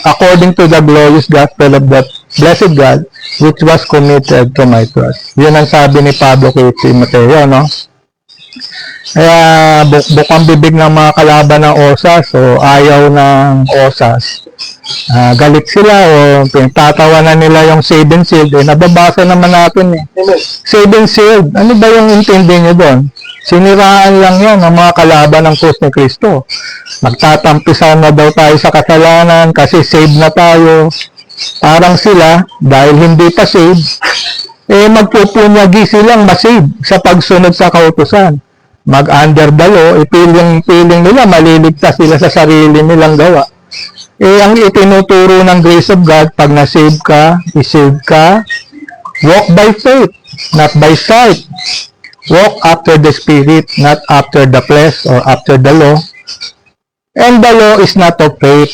according to the glorious gospel of the blessed God, which was committed to my trust. Yun ang sabi ni Pablo kay Timoteo, no? Kaya bukang bibig ng mga kalaban ng osas o ayaw ng osas. Galit sila o tatawanan nila yung seven sealed. Nababasa naman natin eh. Seven sealed. Ano ba yung intindi nyo doon? Siniraan lang yan ng mga kalaban ng krus ni Kristo. Magtatampisan na daw tayo sa kasalanan kasi saved na tayo. Parang sila, dahil hindi pa saved, magpupunyagi silang masave sa pagsunod sa kautusan. Mag-under the law, piling nila, maliligtas sila sa sarili nilang gawa. Ang itinuturo ng grace of God, pag na-save ka, i-save ka, walk by faith, not by sight. Walk after the Spirit, not after the flesh or after the law. And the law is not of faith.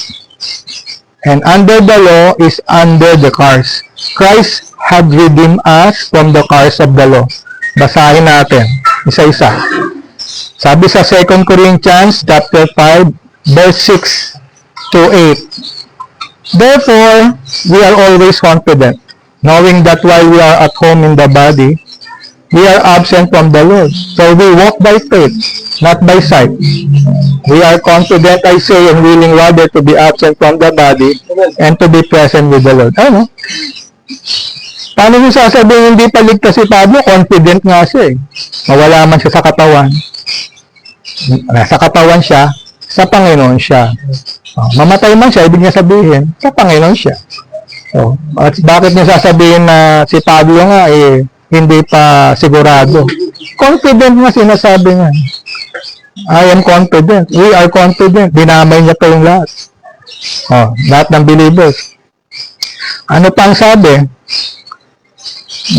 And under the law is under the curse. Christ had redeemed us from the curse of the law. Basahin natin, isa-isa. Sabi sa 2 Corinthians chapter 5, verse 6 to 8. Therefore, we are always confident, knowing that while we are at home in the body, we are absent from the Lord. So we walk by faith, not by sight. We are confident, I say, and willing rather to be absent from the body and to be present with the Lord. Ano? Paano nyo sasabihin hindi paligtas si Pablo? Confident nga siya eh. Mawala man siya sa katawan. Nasa katawan siya, sa Panginoon siya. Mamatay man siya, ibig niya sabihin, sa Panginoon siya. At bakit niya sasabihin na si Pablo nga hindi pa sigurado? Confident nga sinasabi nga. I am confident. We are confident. Dinamay niya pa yung lahat. Lahat ng believers. Ano pang sabi?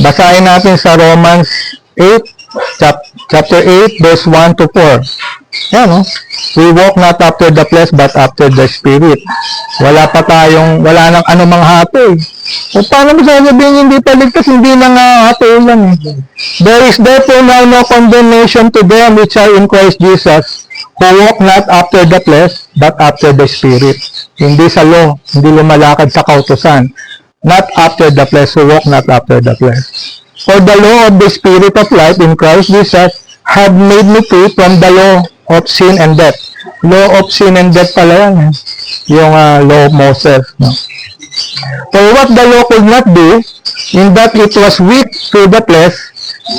Basahin natin sa Romans 8, chapter 8, verse 1 to 4. Yan, no? We walk not after the flesh, but after the Spirit. Wala nang anumang hati. O paano mo sasabihin hindi paligtas, hindi nang hati lang. There is therefore now no condemnation to them which are in Christ Jesus, who walk not after the flesh, but after the Spirit. Hindi sa law, hindi lumalakad sa kautusan. not after the flesh, who walk not after the flesh. For the law of the Spirit of life in Christ Jesus had made me free from the law of sin and death. Law of sin and death pala yan. Yung law of Moses. No? For what the law could not do, in that it was weak through the flesh,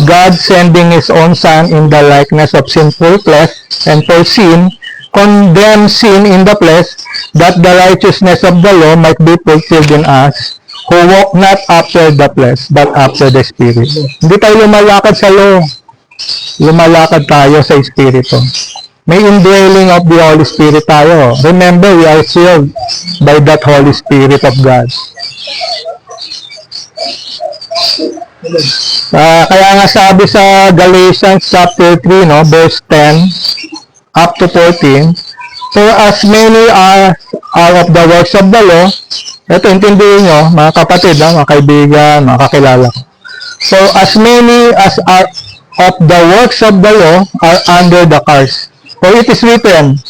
God sending His own Son in the likeness of sinful flesh, and for sin, condemned sin in the flesh, that the righteousness of the law might be fulfilled in us, who walk not after the flesh, but after the Spirit. Hindi tayo lumalakad sa law. Lumalakad tayo sa Espiritu. May indwelling of the Holy Spirit tayo. Remember, we are sealed by that Holy Spirit of God. Kaya nga sabi sa Galatians chapter 3, no, verse 10 up to 14, for as many are of the works of the law, ito intindihin nyo, mga kapatid, mga kaibigan, mga kakilala ko. So, as many as are of the works of the law are under the curse. For it is written,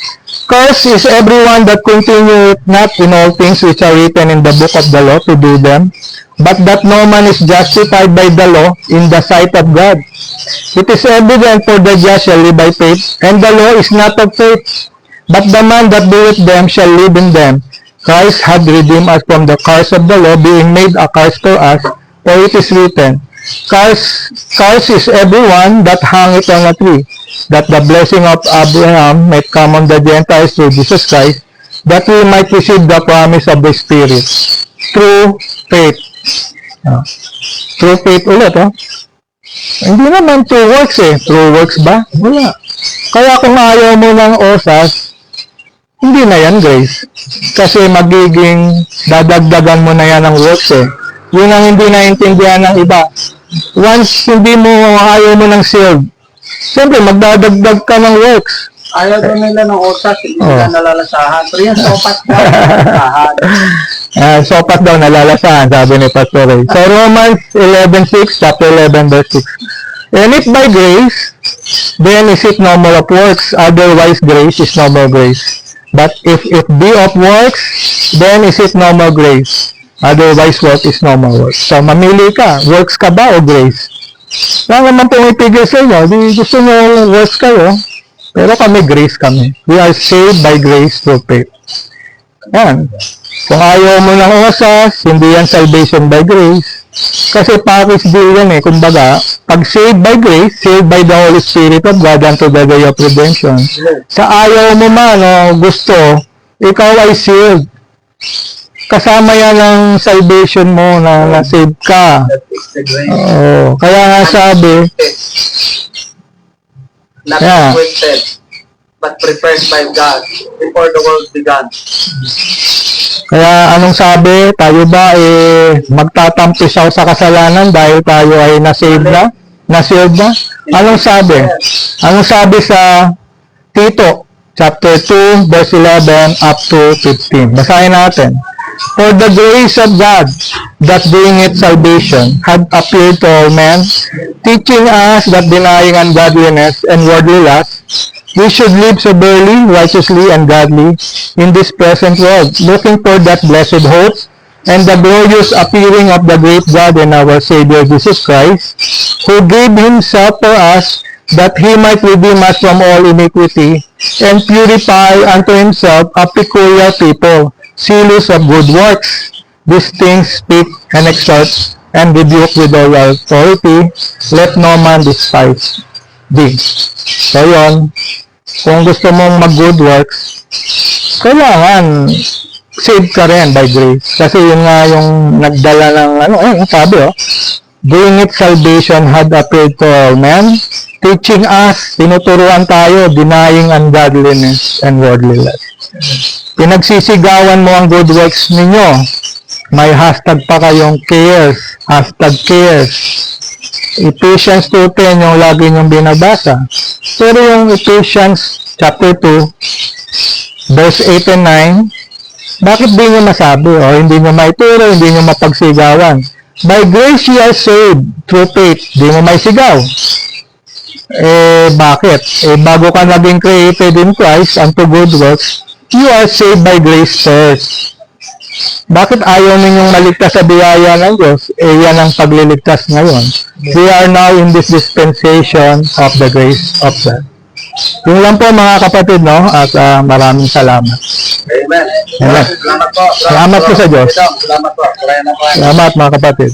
cursed is everyone that continueth not in all things which are written in the book of the law to do them, but that no man is justified by the law in the sight of God. It is evident for the just shall live by faith, and the law is not of faith, but the man that doeth them shall live in them. Christ had redeemed us from the curse of the law, being made a curse for us, for it is written, curse is everyone that hangeth on a tree, that the blessing of Abraham might come on the Gentiles through Jesus Christ, that we might receive the promise of the Spirit through faith. Through faith ulit, Hindi naman through works Through works ba? Wala. Kaya kung ayaw mo ng osas, hindi na yan grace. Kasi magiging dadagdagan mo na yan ng works Yun ang hindi naintindihan ng iba. Once hindi mo ayaw mo ng sealed, siyempre magdadagdag ka ng works. Ayaw doon nila ng osas, hindi nila nalalasahan. Pero yung sopas na nalalasahan. Sopas daw nalalasahan, sabi ni Pastor Ray. So Romans 11:6, chapter 11, verse 6. And if by grace, then is it no more of works, otherwise grace is no more grace. But if it be of works, then is it no more grace, otherwise work is no more works. So mamili ka, works ka ba o grace? Lang naman pumipigil sa inyo, di gusto nyo works kayo, pero kami grace kami. We are saved by grace through faith. Yan. Kung ayaw mo ng osas, hindi yan salvation by grace. Kasi package deal yan Kumbaga, pag saved by grace, saved by the Holy Spirit of God unto the day of redemption. Sa ayaw mo man gusto, ikaw ay sealed. Kasama yan ang salvation mo na na-save ka. Kaya nga sabi, not requested, but prepared by God before the world began. Kaya anong sabi? Tayo ba magtatampisaw sa kasalanan dahil tayo ay na-save na? Na-saved na? Anong sabi? Anong sabi sa Tito, chapter 2, verse 11 up to 15? Basahin natin. For the grace of God that bringeth salvation had appeared to all men, teaching us that denying ungodliness and worldly lust, we should live soberly, righteously, and godly in this present world, looking for that blessed hope and the glorious appearing of the great God and our Savior Jesus Christ, who gave Himself for us, that He might redeem us from all iniquity and purify unto Himself a peculiar people, zealous of good works. These things speak and exhort and rebuke with all authority. Let no man despise thee. So yun, kung gusto mong mag-good works, kailangan save ka rin by grace. Kasi yun nga yung nagdala ng, sabi bring it salvation had appeared to all men, teaching us, tinuturuan tayo, denying ungodliness and worldly lust. Pinagsisigawan mo ang good works ninyo. May hashtag pa kayong cares, hashtag cares. Ephesians 2:10 yung lagi niyong binabasa. Pero yung Ephesians chapter 2, verse 8 and 9, bakit di nyo masabi hindi nyo maituro, hindi nyo mapagsigawan? By grace you are saved through faith. Di mo may sigaw. Bakit? Bago ka naging created in Christ unto good works, you are saved by grace first. Bakit ayaw ninyong maligtas sa biyaya ng Diyos? Eh, yan ang pagliligtas ngayon. We are now in this dispensation of the grace of God. Yung lang po mga kapatid, no? At maraming salamat. Amen. Amen. Salamat po. Salamat po sa Diyos. Salamat po. Salamat mga kapatid.